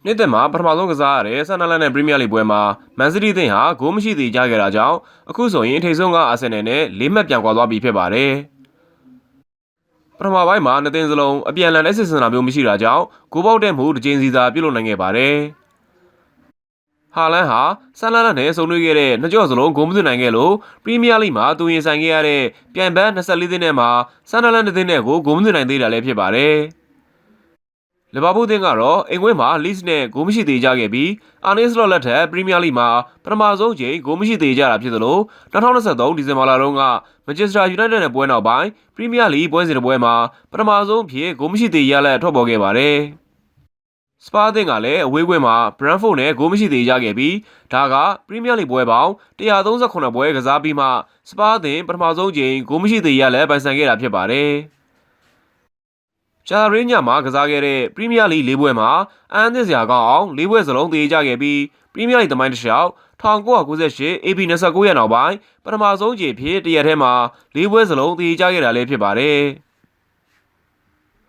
နေ့သက်မှာပထမဆုံးကစားရတဲ့ဆန်နာလန်နဲ့ပရီးမီးယားလိပွဲမှာမန်စီးတီးအသင်းဟာဂိုးမရှိသေးကြခဲ့တာကြောင့်အခုဆိုရင်ထိပ်ဆုံးကအာဆင်နယ်နဲ့၄မှတ်ပြန်ကွာသွားပြီဖြစ်ပါတယ်။ပထမပိုင်းမှာနှစ်သင်းစလုံးအပြန်အလှန်လက်စစ်စင်တာမျိုးမရှိတာကြောင့်ဂိုးပေါက်တဲ့မှုတစ်ကြိမ်စီသာပြုတ်လုပ်နိုင်ခဲ့ပါတယ်။ဟာလန်ဟာဆန်နာလန်နဲ့ဆုံတွေ့ခဲ့တဲ့နှစ်ကြော့စလုံးဂိုးမသွင်းနိုင်ခဲ့လို့ပရီးမီးယားလိမှာသူရင်ဆိုင်ခဲ့ရတဲ့ပြိုင်ဘက်24သင်းထဲမှာဆန်နာလန်တစ်သင်းနဲ့ဂိုးမသွင်းနိုင်သေးတာလည်းဖြစ်ပါတယ်။လီဗာပူးအသင်းကတော့အိမ်ကွင်းမှာလိစ်နဲ့ဂိုးမရှိသေးကြခဲ့ပြီးအာနေစလော့လက်ထက်ပရီးမီးယားလိမှာပထမဆုံးချိန်ဂိုးမရှိသေးကြတာဖြစ်သလို2023ဒီဇင်ဘာလတုန်းကမန်ချက်စတာယူနိုက်တက်နဲ့ပွဲနောက်ပိုင်းပရီးမီးယားလိပွဲစဉ်တစ်ပွဲမှာပထမဆုံးဖြစ်ဂိုးမရှိသေးရလက်ထွက်ပေါ်ခဲ့ပါတယ်။စပါးအသင်းကလည်းအဝေးကွင်းမှာဘရန်ဖို့နဲ့ဂိုးမရှိသေးကြခဲ့ပြီးဒါကပရီးမီးယားလိပွဲပေါင်း138ပွဲကစားပြီးမှစပါးအသင်းပထမဆုံးချိန်ဂိုးမရှိသေးရလက်ပိုင်ဆိုင်ခဲ့တာဖြစ်ပါတယ်။ရှာရီညမှာကစားခဲ့တဲ့ပရီးမီးယားလိ၄ပွဲမှာအန်သစ်စရာကောင်းအောင်၄ပွဲစလုံးသေကြခဲ့ပြီးပရီးမီးယားလိသမိုင်းတစ်လျှောက်1998 AB 29ရက်နောက်ပိုင်းပထမဆုံးချိန်ဖြစ်တရက်ထဲမှာ၄ပွဲစလုံးသေကြခဲ့တာလည်းဖြစ်ပါတယ်။